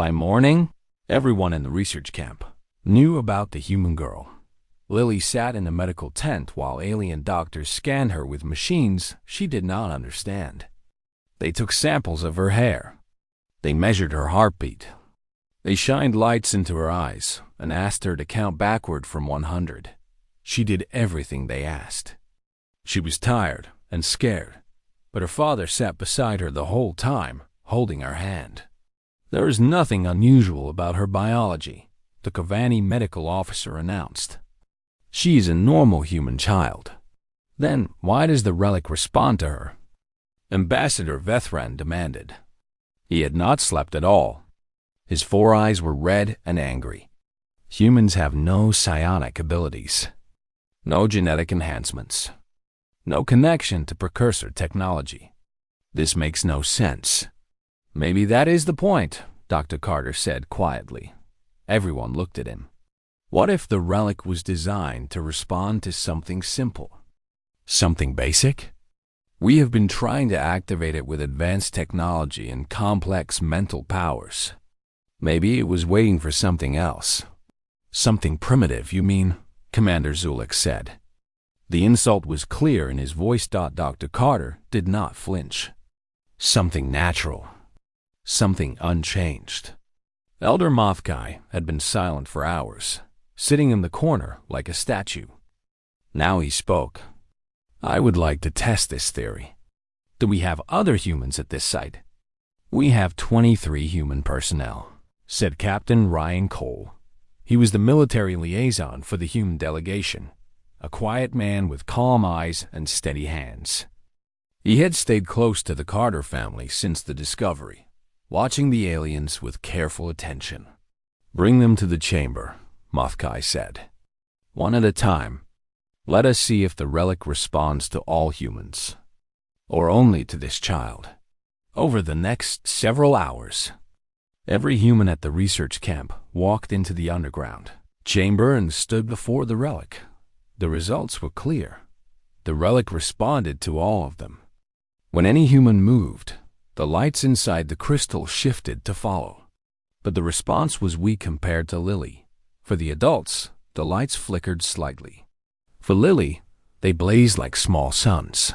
By morning, everyone in the research camp knew about the human girl. Lily sat in a medical tent while alien doctors scanned her with machines she did not understand. They took samples of her hair. They measured her heartbeat. They shined lights into her eyes and asked her to count backward from 100. She did everything they asked. She was tired and scared, but her father sat beside her the whole time, holding her hand. There is nothing unusual about her biology, the Kavani medical officer announced. She is a normal human child. Then why does the relic respond to her? Ambassador Vethran demanded. He had not slept at all. His 4 eyes were red and angry. Humans have no psionic abilities, no genetic enhancements, no connection to precursor technology. This makes no sense. Maybe that is the point, Dr. Carter said quietly. Everyone looked at him. What if the relic was designed to respond to something simple? Something basic? We have been trying to activate it with advanced technology and complex mental powers. Maybe it was waiting for something else. Something primitive, you mean? Commander Zulik said. The insult was clear in his voice. Dr. Carter did not flinch. Something natural. Something unchanged. Elder MovementHFY had been silent for hours, sitting in the corner like a statue. Now he spoke. I would like to test this theory. Do we have other humans at this site? We have 23 human personnel, said Captain Ryan Cole. He was the military liaison for the human delegation, a quiet man with calm eyes and steady hands. He had stayed close to the Carter family since the discovery, watching the aliens with careful attention. Bring them to the chamber, MovementHFY said. One at a time. Let us see if the relic responds to all humans, or only to this child. Over the next several hours, every human at the research camp walked into the underground chamber and stood before the relic. The results were clear. The relic responded to all of them. When any human moved, the lights inside the crystal shifted to follow. But the response was weak compared to Lily. For the adults, the lights flickered slightly. For Lily, they blazed like small suns.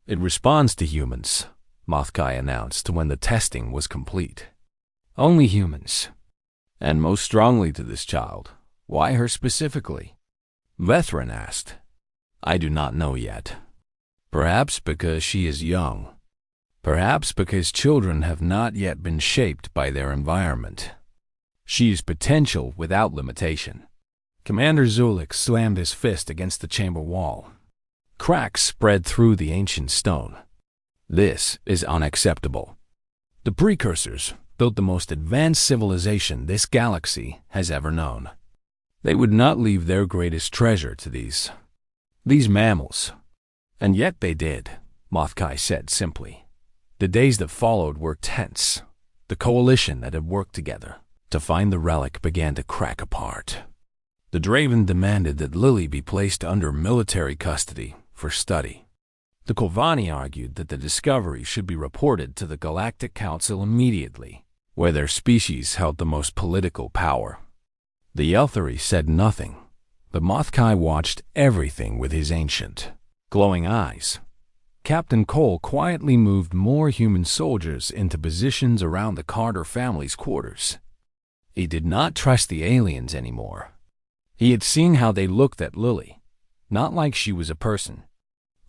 It responds to humans, MovementHFY announced when the testing was complete. Only humans. And most strongly to this child. Why her specifically? Vethran asked. I do not know yet. Perhaps because she is young. Perhaps because children have not yet been shaped by their environment. She is potential without limitation. Commander Zulik slammed his fist against the chamber wall. Cracks spread through the ancient stone. This is unacceptable. The precursors built the most advanced civilization this galaxy has ever known. They would not leave their greatest treasure to these mammals. And yet they did, MovementHFY said simply. The days that followed were tense. The coalition that had worked together to find the relic began to crack apart. The Draven demanded that Lily be placed under military custody for study. The Kavani argued that the discovery should be reported to the Galactic Council immediately, where their species held the most political power. The Elthari said nothing, but MovementHFY watched everything with his ancient, glowing eyes. Captain Cole quietly moved more human soldiers into positions around the Carter family's quarters. He did not trust the aliens anymore. He had seen how they looked at Lily, not like she was a person,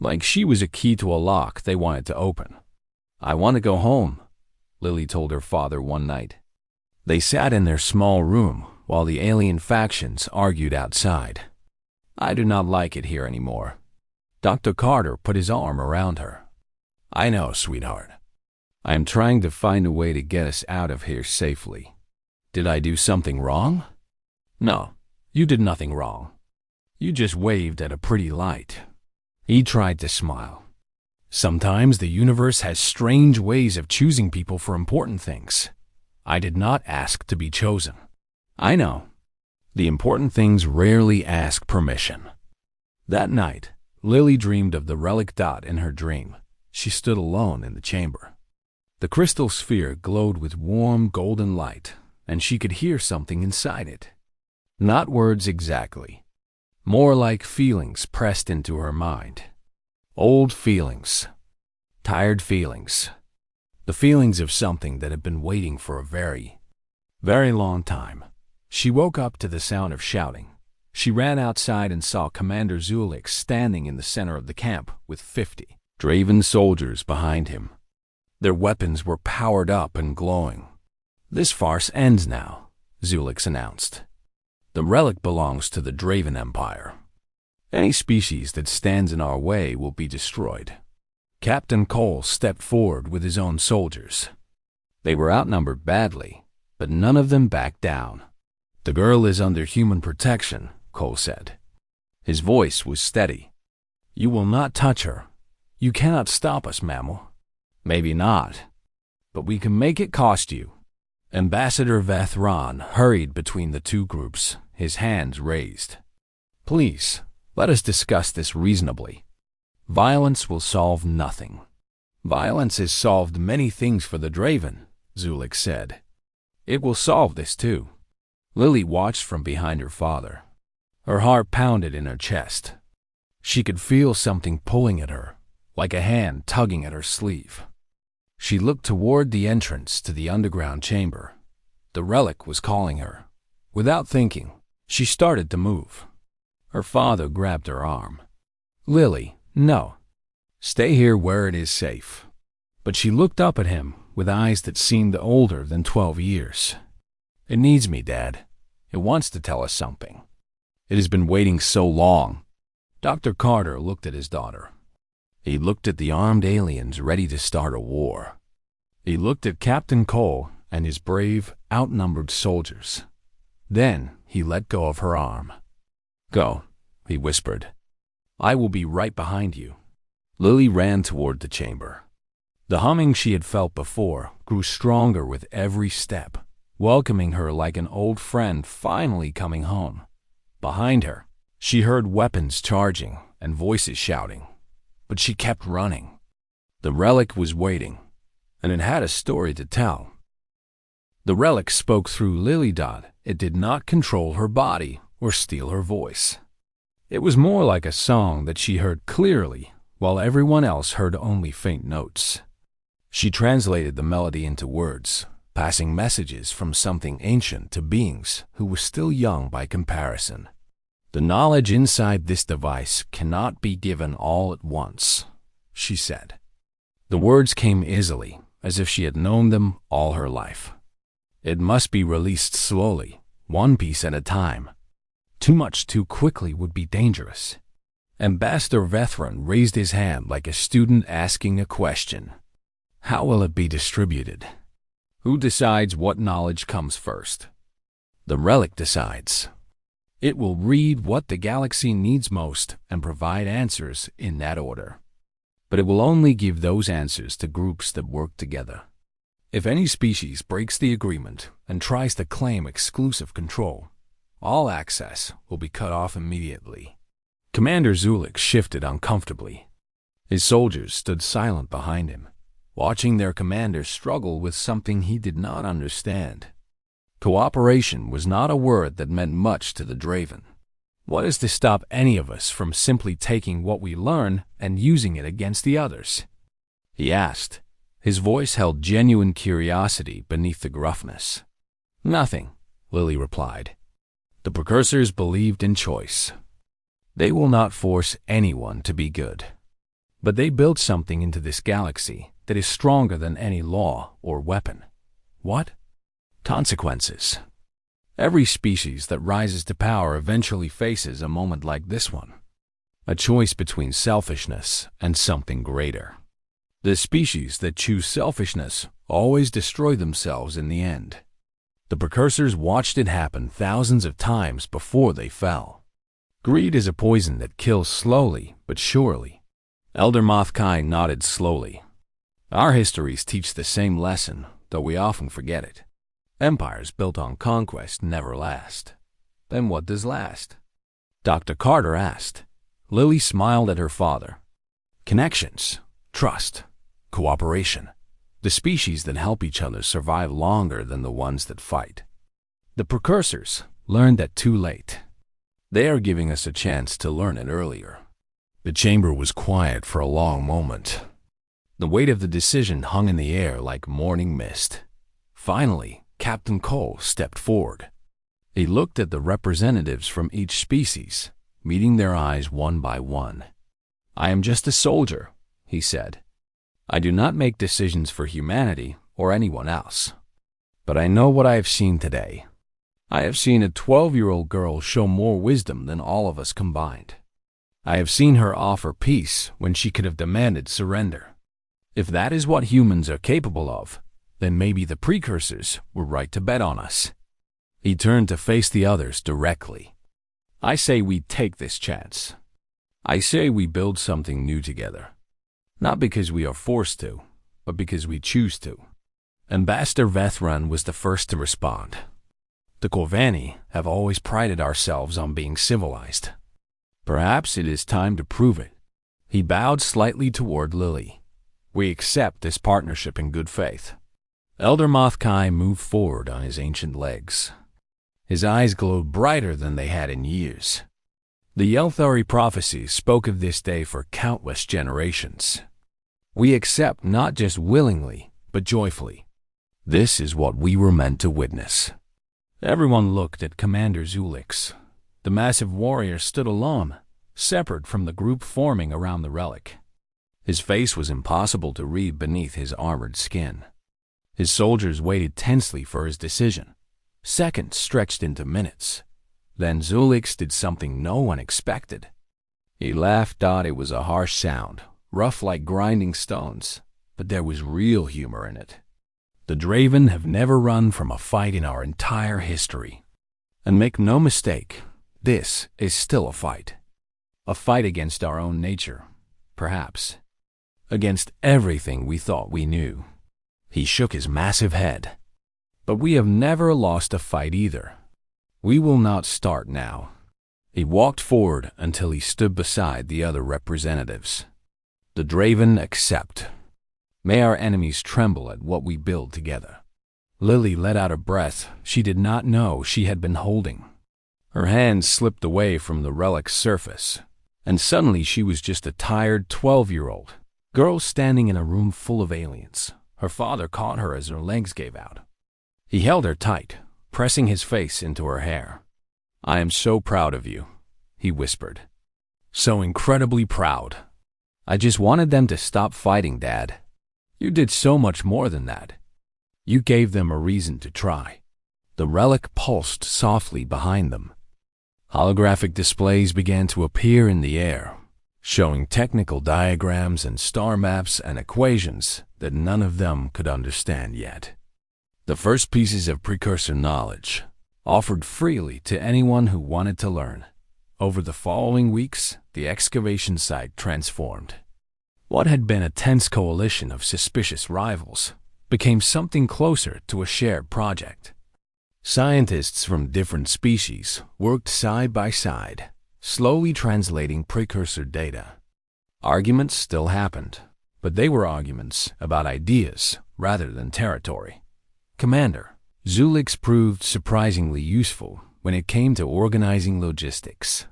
like she was a key to a lock they wanted to open. I want to go home, Lily told her father one night. They sat in their small room while the alien factions argued outside. I do not like it here anymore. Dr. Carter put his arm around her. I know, sweetheart. I am trying to find a way to get us out of here safely. Did I do something wrong? No. You did nothing wrong. You just waved at a pretty light. He tried to smile. Sometimes the universe has strange ways of choosing people for important things. I did not ask to be chosen. I know. The important things rarely ask permission. That night, Lily dreamed of the relic dot in her dream. She stood alone in the chamber. The crystal sphere glowed with warm golden light, and she could hear something inside it. Not words exactly, more like feelings pressed into her mind. Old feelings, tired feelings, the feelings of something that had been waiting for a very, very long time. She woke up to the sound of shouting. She ran outside and saw Commander Zulik standing in the center of the camp with 50 Draven soldiers behind him. Their weapons were powered up and glowing. "This farce ends now," Zulik announced. "The relic belongs to the Draven Empire. Any species that stands in our way will be destroyed." Captain Cole stepped forward with his own soldiers. They were outnumbered badly, but none of them backed down. "The girl is under human protection," Cole said. His voice was steady. "You will not touch her. You cannot stop us, mammal." "Maybe not, but we can make it cost you." Ambassador Vethron hurried between the two groups, his hands raised. "Please, let us discuss this reasonably. Violence will solve nothing." "Violence has solved many things for the Draven," Zulik said. "It will solve this too." Lily watched from behind her father. Her heart pounded in her chest. She could feel something pulling at her, like a hand tugging at her sleeve. She looked toward the entrance to the underground chamber. The relic was calling her. Without thinking, she started to move. Her father grabbed her arm. "Lily, no. Stay here where it is safe." But she looked up at him with eyes that seemed older than 12 years. "It needs me, Dad. It wants to tell us something. It has been waiting so long." Dr. Carter looked at his daughter. He looked at the armed aliens ready to start a war. He looked at Captain Cole and his brave, outnumbered soldiers. Then he let go of her arm. "Go," he whispered. "I will be right behind you." Lily ran toward the chamber. The humming she had felt before grew stronger with every step, welcoming her like an old friend finally coming home. Behind her, she heard weapons charging and voices shouting, but she kept running. The relic was waiting, and it had a story to tell. The relic spoke through Lilydot. It did not control her body or steal her voice. It was more like a song that she heard clearly, while everyone else heard only faint notes. She translated the melody into words, passing messages from something ancient to beings who were still young by comparison. "The knowledge inside this device cannot be given all at once," she said. The words came easily, as if she had known them all her life. "It must be released slowly, one piece at a time. Too much too quickly would be dangerous." Ambassador Vethron raised his hand like a student asking a question. "How will it be distributed? Who decides what knowledge comes first?" "The relic decides. It will read what the galaxy needs most and provide answers in that order. But it will only give those answers to groups that work together. If any species breaks the agreement and tries to claim exclusive control, all access will be cut off immediately." Commander Zulik shifted uncomfortably. His soldiers stood silent behind him, watching their commander struggle with something he did not understand. Cooperation was not a word that meant much to the Draven. What is to stop any of us from simply taking what we learn and using it against the others? He asked. His voice held genuine curiosity beneath the gruffness. "Nothing," Lily replied. "The precursors believed in choice. They will not force anyone to be good. But they built something into this galaxy that is stronger than any law or weapon." "What?" "Consequences. Every species that rises to power eventually faces a moment like this one. A choice between selfishness and something greater. The species that choose selfishness always destroy themselves in the end. The precursors watched it happen thousands of times before they fell. Greed is a poison that kills slowly but surely." Elder Mothkai nodded slowly. "Our histories teach the same lesson, though we often forget it. Empires built on conquest never last. Then what does last?" Dr. Carter asked. Lily smiled at her father. "Connections, trust, cooperation. The species that help each other survive longer than the ones that fight." The precursors learned that too late. They are giving us a chance to learn it earlier. The chamber was quiet for a long moment. The weight of the decision hung in the air like morning mist. Finally, Captain Cole stepped forward. He looked at the representatives from each species, meeting their eyes one by one. "I am just a soldier," he said. "I do not make decisions for humanity or anyone else. But I know what I have seen today. I have seen a 12-year-old girl show more wisdom than all of us combined. I have seen her offer peace when she could have demanded surrender. If that is what humans are capable of, then maybe the precursors were right to bet on us." He turned to face the others directly. "I say we take this chance. I say we build something new together. Not because we are forced to, but because we choose to." Ambassador Vethran was the first to respond. "The Corvani have always prided ourselves on being civilized. Perhaps it is time to prove it." He bowed slightly toward Lily. "We accept this partnership in good faith." Elder Mothkai moved forward on his ancient legs. His eyes glowed brighter than they had in years. The Yelthari prophecies spoke of this day for countless generations. We accept not just willingly, but joyfully. This is what we were meant to witness. Everyone looked at Commander Zulix. The massive warrior stood alone, separate from the group forming around the relic. His face was impossible to read beneath his armored skin. His soldiers waited tensely for his decision. Seconds stretched into minutes. Then Zulix did something no one expected. He laughed. It was a harsh sound, rough like grinding stones, but there was real humor in it. The Draven have never run from a fight in our entire history. And make no mistake, this is still a fight. A fight against our own nature, perhaps. Against everything we thought we knew. He shook his massive head. But we have never lost a fight either. We will not start now. He walked forward until he stood beside the other representatives. The Draven accept. May our enemies tremble at what we build together. Lily let out a breath she did not know she had been holding. Her hands slipped away from the relic's surface, and suddenly she was just a tired 12-year-old girl standing in a room full of aliens. Her father caught her as her legs gave out. He held her tight, pressing his face into her hair. "I am so proud of you," he whispered. "So incredibly proud. I just wanted them to stop fighting, Dad. You did so much more than that. You gave them a reason to try." The relic pulsed softly behind them. Holographic displays began to appear in the air, showing technical diagrams and star maps and equations that none of them could understand yet. The first pieces of precursor knowledge, offered freely to anyone who wanted to learn. Over the following weeks, the excavation site transformed. What had been a tense coalition of suspicious rivals became something closer to a shared project. Scientists from different species worked side by side, slowly translating precursor data. Arguments still happened, but they were arguments about ideas rather than territory. Commander Zulix proved surprisingly useful when it came to organizing logistics.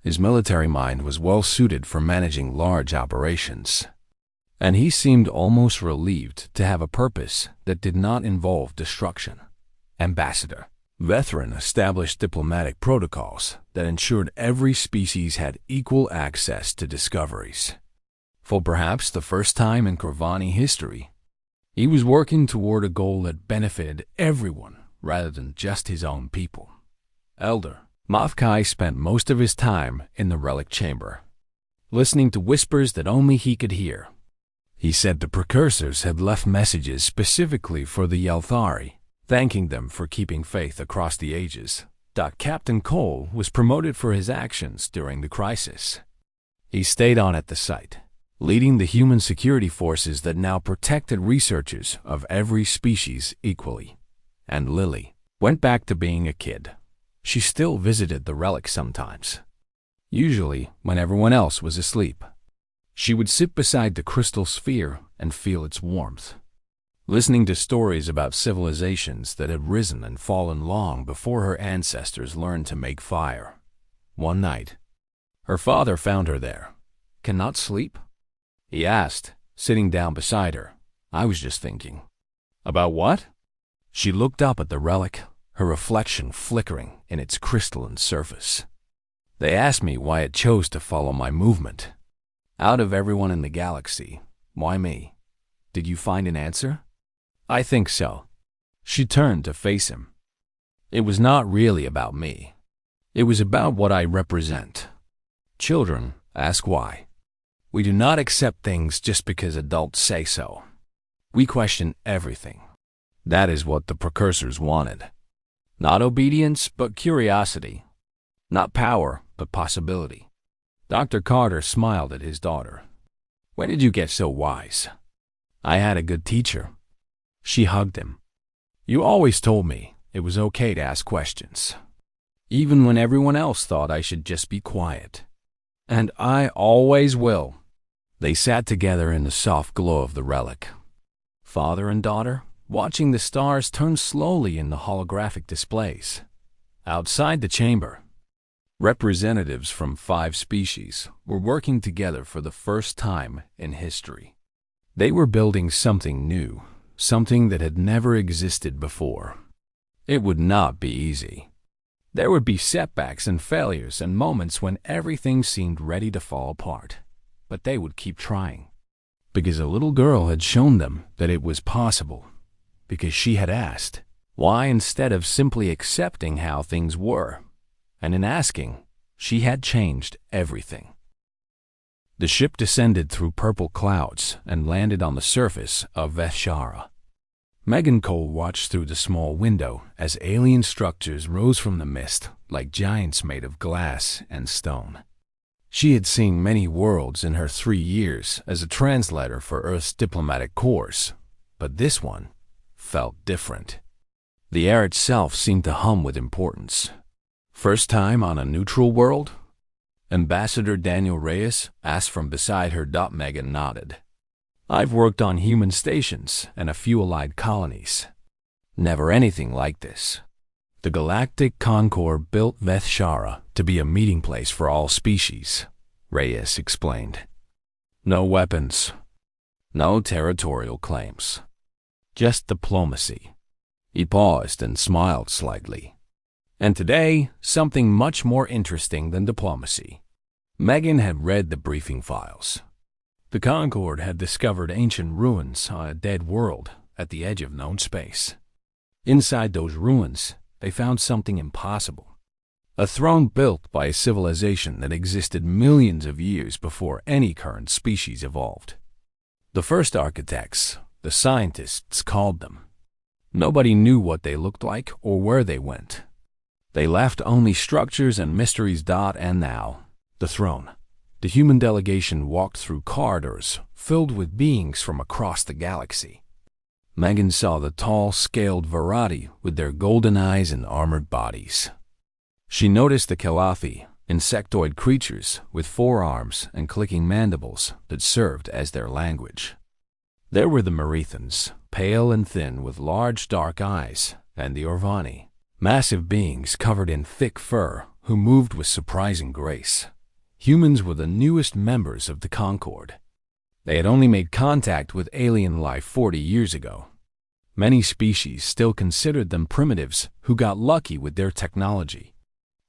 His military mind was well suited for managing large operations, and he seemed almost relieved to have a purpose that did not involve destruction. Ambassador Vethran established diplomatic protocols that ensured every species had equal access to discoveries. For perhaps the first time in Corvani history, he was working toward a goal that benefited everyone rather than just his own people. Elder Mothkai spent most of his time in the relic chamber, listening to whispers that only he could hear. He said the precursors had left messages specifically for the Yelthari, thanking them for keeping faith across the ages. Captain Cole was promoted for his actions during the crisis. He stayed on at the site, leading the human security forces that now protected researchers of every species equally. And Lily went back to being a kid. She still visited the relic sometimes, usually when everyone else was asleep. She would sit beside the crystal sphere and feel its warmth. listening to stories about civilizations that had risen and fallen long before her ancestors learned to make fire. One night, her father found her there. "Cannot sleep?" he asked, sitting down beside her. "I was just thinking." "About what?" She looked up at the relic, her reflection flickering in its crystalline surface. "They asked me why it chose to follow my movement. Out of everyone in the galaxy, why me? Did you find an answer?" "I think so." She turned to face him. "It was not really about me. It was about what I represent. Children ask why. We do not accept things just because adults say so. We question everything. That is what the precursors wanted. Not obedience, but curiosity. Not power, but possibility." Dr. Carter smiled at his daughter. "When did you get so wise?" "I had a good teacher." She hugged him. "You always told me it was okay to ask questions, even when everyone else thought I should just be quiet. And I always will." They sat together in the soft glow of the relic, father and daughter, watching the stars turn slowly in the holographic displays. Outside the chamber, representatives from 5 species were working together for the first time in history. They were building something new, something that had never existed before. It would not be easy. There would be setbacks and failures and moments when everything seemed ready to fall apart. But they would keep trying. Because a little girl had shown them that it was possible. Because she had asked, why instead of simply accepting how things were? And in asking, she had changed everything. The ship descended through purple clouds and landed on the surface of Veshara. Megan Cole watched through the small window as alien structures rose from the mist like giants made of glass and stone. She had seen many worlds in her 3 years as a translator for Earth's diplomatic corps, but this one felt different. The air itself seemed to hum with importance. "First time on a neutral world?" Ambassador Daniel Reyes asked from beside her. Megan nodded. "I've worked on human stations and a few allied colonies. Never anything like this. The Galactic Concord built Veshara to be a meeting place for all species," Reyes explained. "No weapons, no territorial claims, just diplomacy." He paused and smiled slightly. "And today, something much more interesting than diplomacy." Megan had read the briefing files. The Concord had discovered ancient ruins on a dead world at the edge of known space. Inside those ruins, they found something impossible. A throne built by a civilization that existed millions of years before any current species evolved. The first architects, the scientists, called them. Nobody knew what they looked like or where they went. They left only structures and mysteries. And now, the throne. The human delegation walked through corridors filled with beings from across the galaxy. Megan saw the tall, scaled Virati with their golden eyes and armored bodies. She noticed the Kelathi, insectoid creatures with 4 arms and clicking mandibles that served as their language. There were the Marithans, pale and thin with large dark eyes, and the Orvani, massive beings covered in thick fur who moved with surprising grace. Humans were the newest members of the Concord. They had only made contact with alien life 40 years ago. Many species still considered them primitives who got lucky with their technology.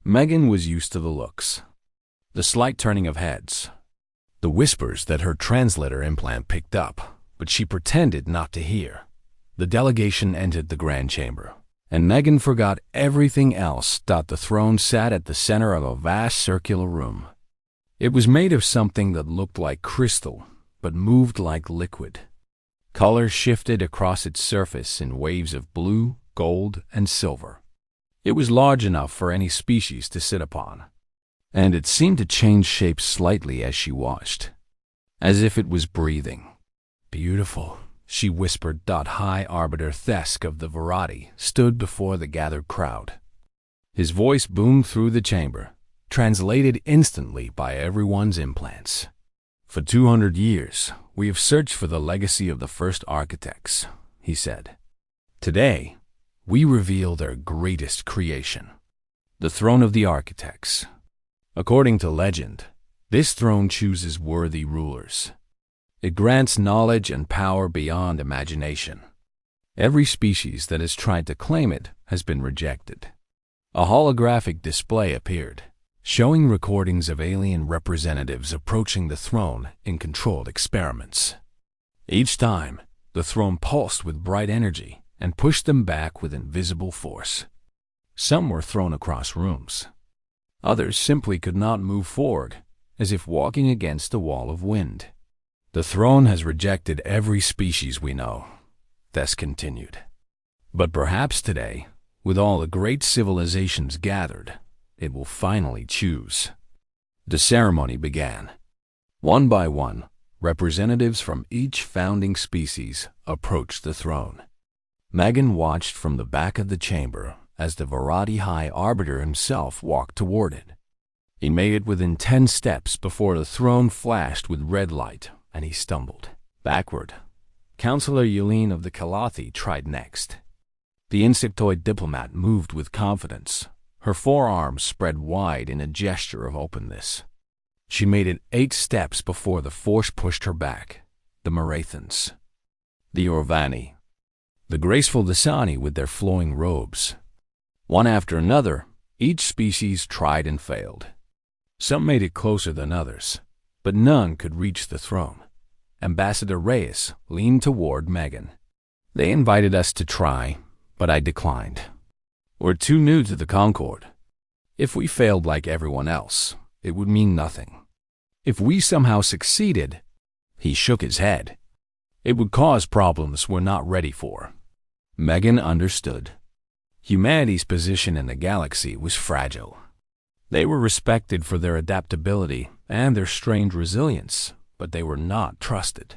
Megan was used to the looks, the slight turning of heads, the whispers that her translator implant picked up, but she pretended not to hear. The delegation entered the grand chamber, and Megan forgot everything else. The throne sat at the center of a vast circular room. It was made of something that looked like crystal, but moved like liquid. Color shifted across its surface in waves of blue, gold, and silver. It was large enough for any species to sit upon, and it seemed to change shape slightly as she watched, as if it was breathing. "Beautiful," she whispered. High Arbiter Thesk of the Virati stood before the gathered crowd. His voice boomed through the chamber, translated instantly by everyone's implants. "For 200 years, we have searched for the legacy of the first architects. he said. Today, we reveal their greatest creation, the throne of the architects. According to legend, this throne chooses worthy rulers. It grants knowledge and power beyond imagination. Every species that has tried to claim it has been rejected. A holographic display appeared, showing recordings of alien representatives approaching the throne in controlled experiments. Each time, the throne pulsed with bright energy and pushed them back with invisible force. Some were thrown across rooms. Others simply could not move forward, as if walking against a wall of wind. The throne has rejected every species we know, Thess continued. But perhaps today, with all the great civilizations gathered, it will finally choose. The ceremony began. One by one, representatives from each founding species approached the throne. Megan watched from the back of the chamber as the Varadi High Arbiter himself walked toward it. He made it within 10 steps before the throne flashed with red light, and he stumbled backward. Counselor Yelene of the Kalathi tried next. The insectoid diplomat moved with confidence, her forearms spread wide in a gesture of openness. She made it 8 steps before the force pushed her back. The Marathans, the Orvani, the graceful Dasani with their flowing robes. One after another, each species tried and failed. Some made it closer than others, but none could reach the throne. Ambassador Reyes leaned toward Megan. They invited us to try, but I declined. We're too new to the Concord. If we failed like everyone else, it would mean nothing. If we somehow succeeded, he shook his head, it would cause problems we're not ready for. Megan understood. Humanity's position in the galaxy was fragile. They were respected for their adaptability and their strange resilience, but they were not trusted.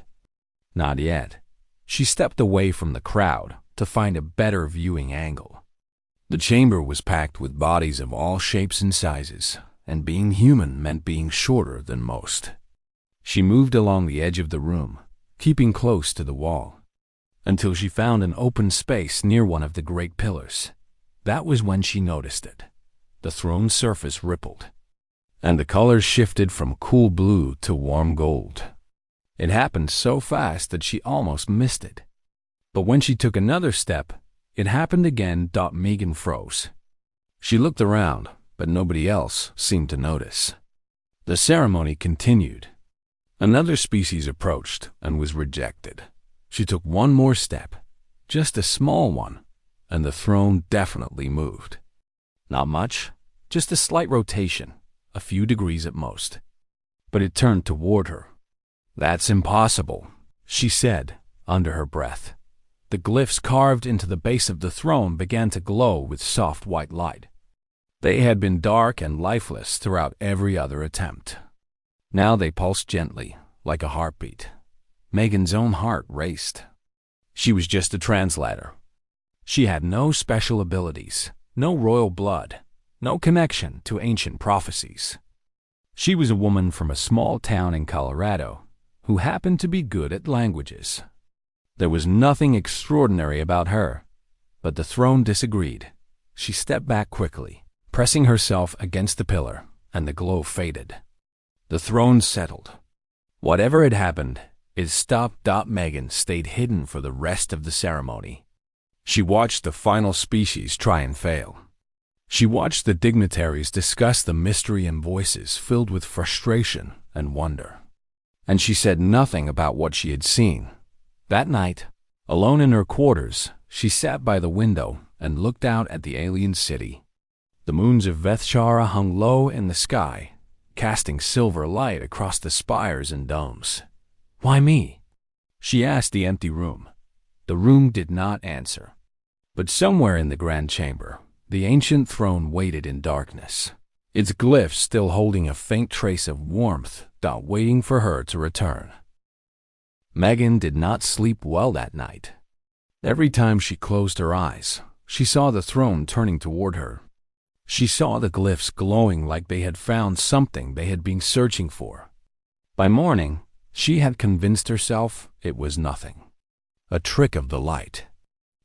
Not yet. She stepped away from the crowd to find a better viewing angle. The chamber was packed with bodies of all shapes and sizes, and being human meant being shorter than most. She moved along the edge of the room, keeping close to the wall, until she found an open space near one of the great pillars. That was when she noticed it. The throne's surface rippled, and the colors shifted from cool blue to warm gold. It happened so fast that she almost missed it. But when she took another step, it happened again. Megan froze. She looked around, but nobody else seemed to notice. The ceremony continued. Another species approached and was rejected. She took one more step, just a small one, and the throne definitely moved. Not much, just a slight rotation, a few degrees at most. But it turned toward her. That's impossible, she said under her breath. The glyphs carved into the base of the throne began to glow with soft white light. They had been dark and lifeless throughout every other attempt. Now they pulsed gently, like a heartbeat. Megan's own heart raced. She was just a translator. She had no special abilities, no royal blood, no connection to ancient prophecies. She was a woman from a small town in Colorado who happened to be good at languages. There was nothing extraordinary about her, but the throne disagreed. She stepped back quickly, pressing herself against the pillar, and the glow faded. The throne settled. Whatever had happened, it stopped. Megan stayed hidden for the rest of the ceremony. She watched the final species try and fail. She watched the dignitaries discuss the mystery in voices filled with frustration and wonder. And she said nothing about what she had seen. That night, alone in her quarters, she sat by the window and looked out at the alien city. The moons of Vethshara hung low in the sky, casting silver light across the spires and domes. "Why me?" she asked the empty room. The room did not answer. But somewhere in the grand chamber, the ancient throne waited in darkness, its glyphs still holding a faint trace of warmth, waiting for her to return. Megan did not sleep well that night. Every time she closed her eyes, she saw the throne turning toward her. She saw the glyphs glowing like they had found something they had been searching for. By morning, she had convinced herself it was nothing. a trick of the light.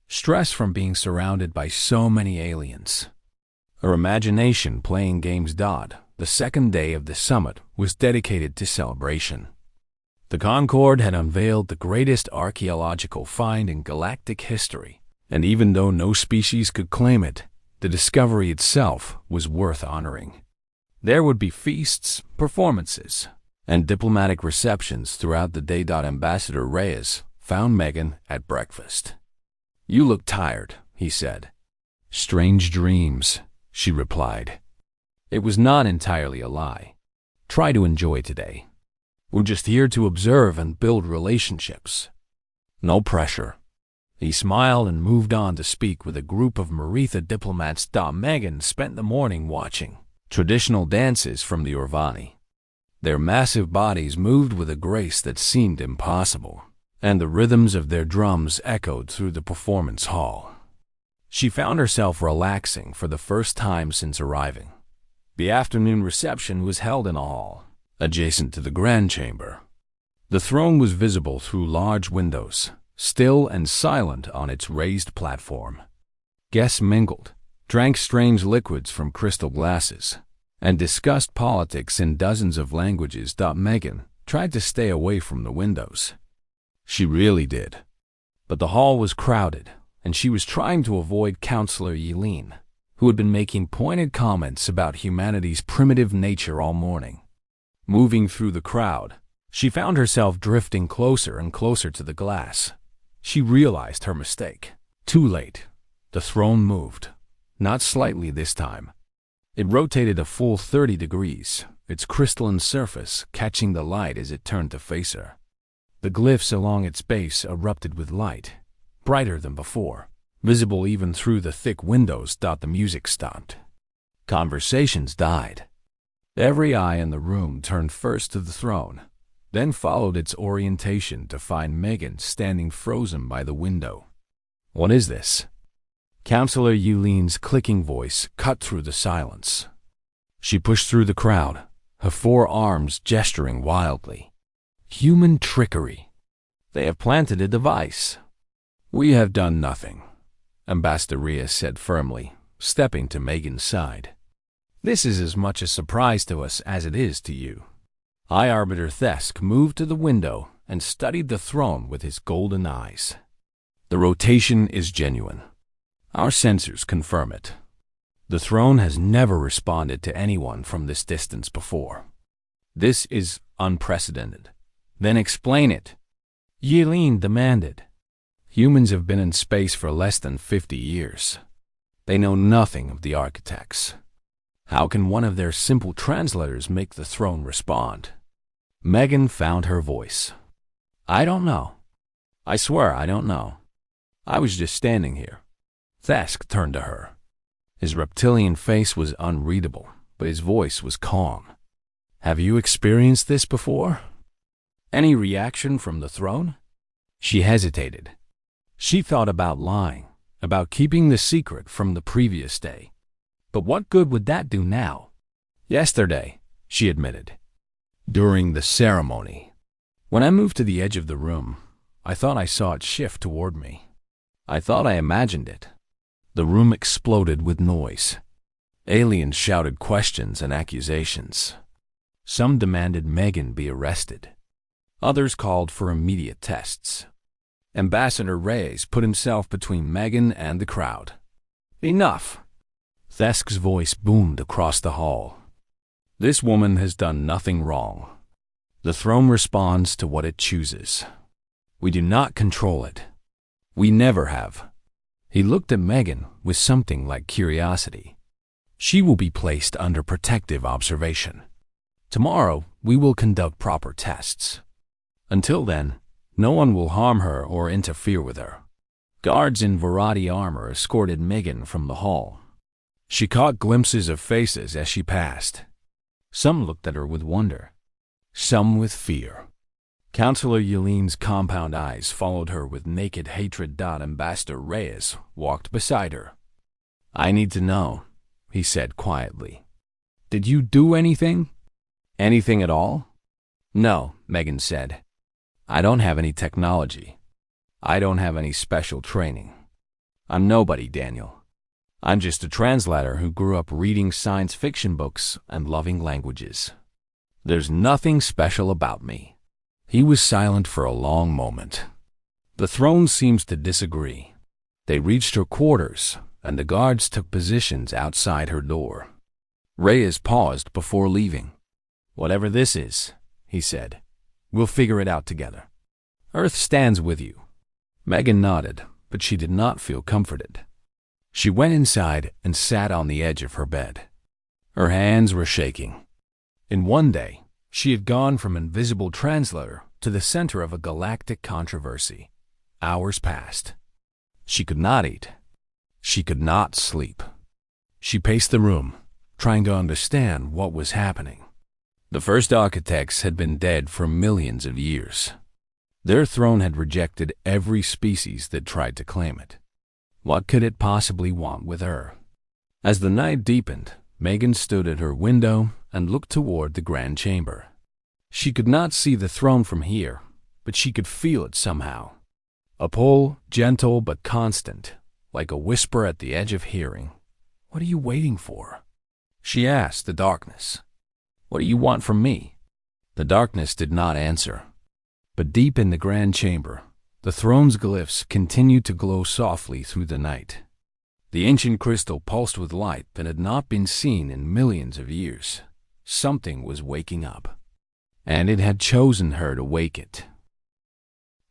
Stress from being surrounded by so many aliens. Her imagination playing games. The second day of the summit was dedicated to celebration. The Concorde had unveiled the greatest archaeological find in galactic history, and even though no species could claim it, the discovery itself was worth honoring. There would be feasts, performances, and diplomatic receptions throughout the day. Ambassador Reyes found Megan at breakfast. "You look tired," he said. "Strange dreams," she replied. It was not entirely a lie. "Try to enjoy today. We're just here to observe and build relationships. No pressure." He smiled and moved on to speak with a group of Maritha diplomats. Megan spent the morning watching traditional dances from the Orvani. Their massive bodies moved with a grace that seemed impossible, and the rhythms of their drums echoed through the performance hall. She found herself relaxing for the first time since arriving. The afternoon reception was held in a hall, adjacent to the grand chamber. The throne was visible through large windows, still and silent on its raised platform. Guests mingled, drank strange liquids from crystal glasses, and discussed politics in dozens of languages. Megan tried to stay away from the windows. She really did. But the hall was crowded, and she was trying to avoid Counselor Yelene, who had been making pointed comments about humanity's primitive nature all morning. Moving through the crowd, she found herself drifting closer and closer to the glass. She realized her mistake. Too late. The throne moved. Not slightly this time. It rotated a full 30 degrees, its crystalline surface catching the light as it turned to face her. The glyphs along its base erupted with light, brighter than before, visible even through the thick windows. The music stopped. Conversations died. Every eye in the room turned first to the throne, then followed its orientation to find Megan standing frozen by the window. "What is this?" Counselor Yulene's clicking voice cut through the silence. She pushed through the crowd, her forearms gesturing wildly. "Human trickery. They have planted a device." "We have done nothing," Ambassador Reyes said firmly, stepping to Megan's side. "This is as much a surprise to us as it is to you." High Arbiter Thesk moved to the window and studied the throne with his golden eyes. "The rotation is genuine. Our sensors confirm it. The throne has never responded to anyone from this distance before. This is unprecedented." "Then explain it," Yelene demanded. "Humans have been in space for less than 50 years. They know nothing of the architects. How can one of their simple translators make the throne respond?" Megan found her voice. "I don't know. I swear I don't know. I was just standing here." Thesk turned to her. His reptilian face was unreadable, but his voice was calm. "Have you experienced this before? Any reaction from the throne?" She hesitated. She thought about lying, about keeping the secret from the previous day. But what good would that do now? "Yesterday," she admitted. "During the ceremony. When I moved to the edge of the room, I thought I saw it shift toward me. I thought I imagined it." The room exploded with noise. Aliens shouted questions and accusations. Some demanded Megan be arrested. Others called for immediate tests. Ambassador Reyes put himself between Megan and the crowd. "Enough!" Thesk's voice boomed across the hall. "This woman has done nothing wrong. The throne responds to what it chooses. We do not control it. We never have." He looked at Megan with something like curiosity. "She will be placed under protective observation. Tomorrow, we will conduct proper tests. Until then, no one will harm her or interfere with her." Guards in Varadi armor escorted Megan from the hall. She caught glimpses of faces as she passed. Some looked at her with wonder, some with fear. Counselor Yelene's compound eyes followed her with naked hatred. Ambassador Reyes walked beside her. "I need to know," he said quietly. "Did you do anything? Anything at all?" "No," Megan said. "I don't have any technology. I don't have any special training. I'm nobody, Daniel. I'm just a translator who grew up reading science fiction books and loving languages. There's nothing special about me." He was silent for a long moment. The throne seems to disagree. They reached her quarters, and the guards took positions outside her door. Reyes paused before leaving. "Whatever this is," he said, "we'll figure it out together. Earth stands with you." Megan nodded, but she did not feel comforted. She went inside and sat on the edge of her bed. Her hands were shaking. In one day, she had gone from invisible translator to the center of a galactic controversy. Hours passed. She could not eat. She could not sleep. She paced the room, trying to understand what was happening. The first architects had been dead for millions of years. Their throne had rejected every species that tried to claim it. What could it possibly want with her? As the night deepened, Megan stood at her window and looked toward the grand chamber. She could not see the throne from here, but she could feel it somehow. A pull, gentle but constant, like a whisper at the edge of hearing. "What are you waiting for?" she asked the darkness. "What do you want from me?" The darkness did not answer. But deep in the grand chamber, the throne's glyphs continued to glow softly through the night. The ancient crystal pulsed with light that had not been seen in millions of years. Something was waking up, and it had chosen her to wake it.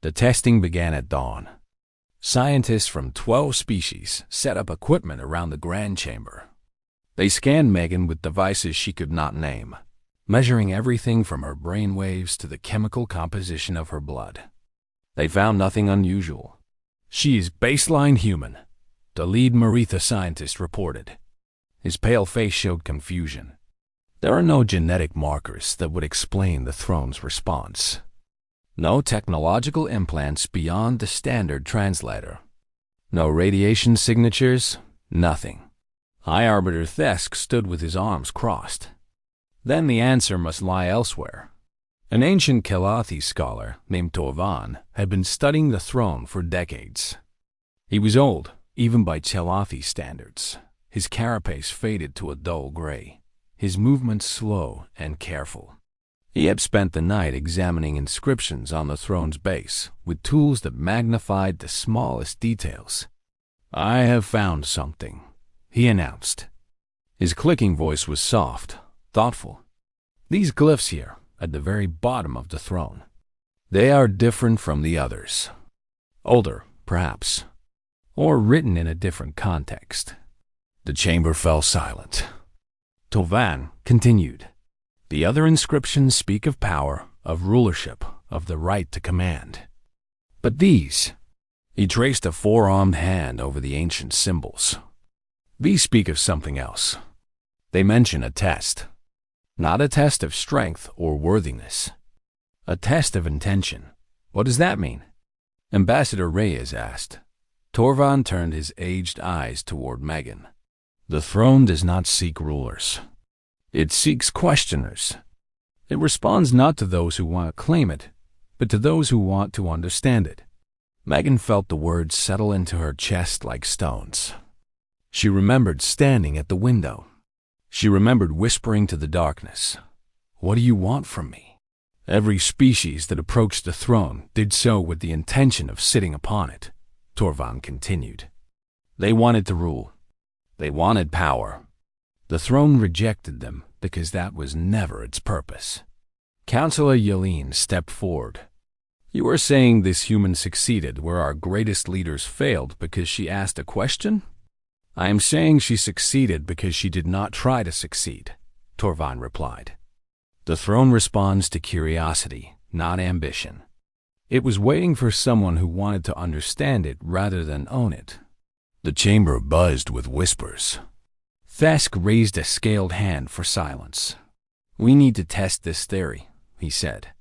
The testing began at dawn. Scientists from 12 species set up equipment around the grand chamber. They scanned Megan with devices she could not name, measuring everything from her brain waves to the chemical composition of her blood. They found nothing unusual. "She is baseline human," the lead Maritha scientist reported. His pale face showed confusion. There are no genetic markers that would explain the throne's response. No technological implants beyond the standard translator. No radiation signatures, nothing. High Arbiter Thesk stood with his arms crossed. Then the answer must lie elsewhere. An ancient Kelathi scholar named Torvan had been studying the throne for decades. He was old, even by Kelathi standards. His carapace faded to a dull gray, his movements slow and careful. He had spent the night examining inscriptions on the throne's base with tools that magnified the smallest details. "I have found something," he announced. His clicking voice was soft, thoughtful. "These glyphs here, at the very bottom of the throne. They are different from the others. Older, perhaps, or written in a different context." The chamber fell silent. Tovan continued. "The other inscriptions speak of power, of rulership, of the right to command. But these," he traced a four-armed hand over the ancient symbols, "these speak of something else. They mention a test. Not a test of strength or worthiness. A test of intention." "What does that mean?" Ambassador Reyes asked. Torvan turned his aged eyes toward Megan. "The throne does not seek rulers. It seeks questioners. It responds not to those who want to claim it, but to those who want to understand it." Megan felt the words settle into her chest like stones. She remembered standing at the window. She remembered whispering to the darkness, "What do you want from me?" Every species that approached the throne did so with the intention of sitting upon it, Torvan continued. They wanted to rule. They wanted power. The throne rejected them because that was never its purpose. Counselor Yelene stepped forward. "You are saying this human succeeded where our greatest leaders failed because she asked a question?" "I am saying she succeeded because she did not try to succeed," Torvan replied. "The throne responds to curiosity, not ambition. It was waiting for someone who wanted to understand it rather than own it." The chamber buzzed with whispers. Thesk raised a scaled hand for silence. "We need to test this theory," he said.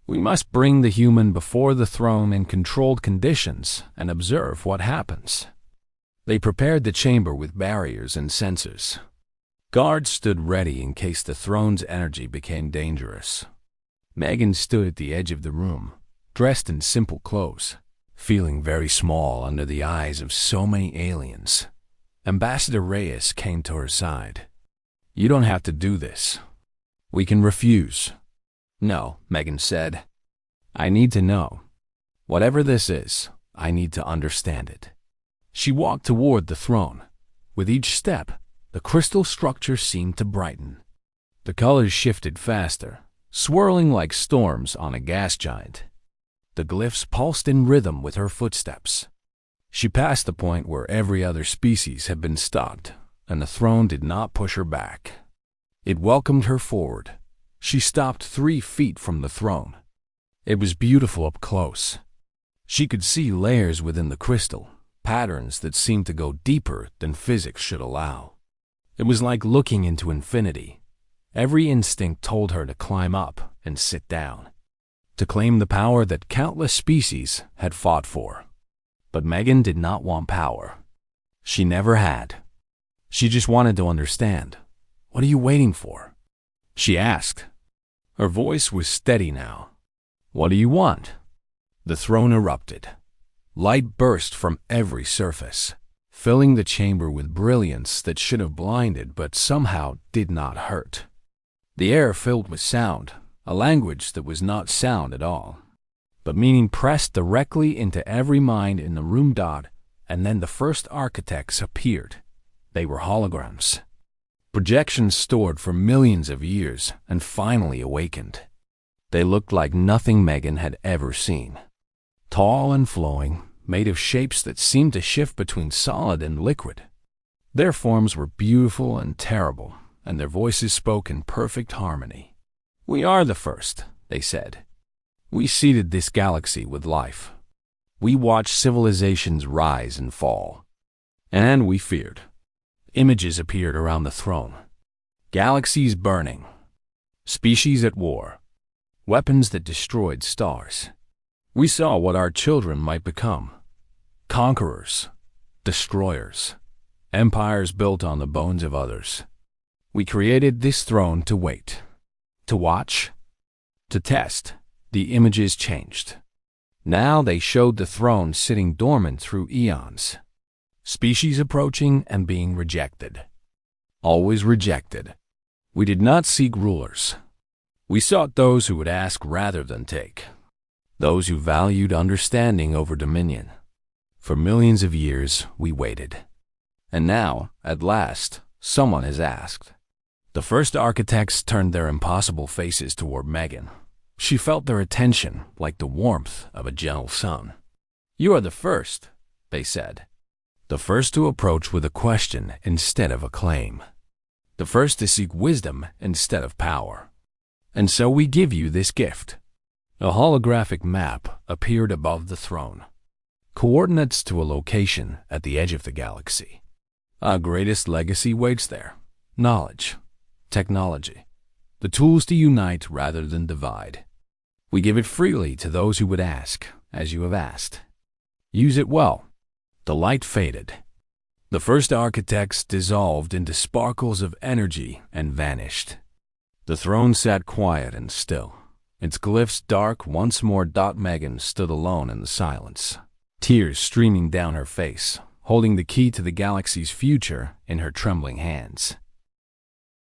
"We must bring the human before the throne in controlled conditions and observe what happens." They prepared the chamber with barriers and sensors. Guards stood ready in case the throne's energy became dangerous. Megan stood at the edge of the room, dressed in simple clothes. feeling very small under the eyes of so many aliens. Ambassador Reyes came to her side. "You don't have to do this. We can refuse." "No," Megan said. "I need to know. Whatever this is, I need to understand it." She walked toward the throne. With each step, the crystal structure seemed to brighten. The colors shifted faster, swirling like storms on a gas giant. The glyphs pulsed in rhythm with her footsteps. She passed the point where every other species had been stopped, and the throne did not push her back. It welcomed her forward. She stopped 3 feet from the throne. It was beautiful up close. She could see layers within the crystal, patterns that seemed to go deeper than physics should allow. It was like looking into infinity. Every instinct told her to climb up and sit down, to claim the power that countless species had fought for. But Megan did not want power. She never had. She just wanted to understand. "What are you waiting for?" she asked. Her voice was steady now. "What do you want?" The throne erupted. Light burst from every surface, filling the chamber with brilliance that should have blinded but somehow did not hurt. The air filled with sound, a language that was not sound at all, but meaning pressed directly into every mind in the room. And then the first architects appeared. They were holograms. Projections stored for millions of years and finally awakened. They looked like nothing Megan had ever seen. Tall and flowing, made of shapes that seemed to shift between solid and liquid. Their forms were beautiful and terrible, and their voices spoke in perfect harmony. "We are the first," they said. "We seeded this galaxy with life. We watched civilizations rise and fall. And we feared." Images appeared around the throne. Galaxies burning. Species at war. Weapons that destroyed stars. We saw what our children might become. Conquerors. Destroyers. Empires built on the bones of others. We created this throne to wait. To watch. To test. The images changed. Now they showed the throne sitting dormant through eons. Species approaching and being rejected. Always rejected. We did not seek rulers. We sought those who would ask rather than take. Those who valued understanding over dominion. For millions of years, we waited. And now, at last, someone has asked. The first architects turned their impossible faces toward Megan. She felt their attention like the warmth of a gentle sun. "You are the first," they said. The first to approach with a question instead of a claim. The first to seek wisdom instead of power. "And so we give you this gift." A holographic map appeared above the throne. Coordinates to a location at the edge of the galaxy. Our greatest legacy waits there. Knowledge. Technology. The tools to unite rather than divide. We give it freely to those who would ask, as you have asked. Use it well. The light faded. The first architects dissolved into sparkles of energy and vanished. The throne sat quiet and still, its glyphs dark once more. Megan stood alone in the silence, tears streaming down her face, holding the key to the galaxy's future in her trembling hands.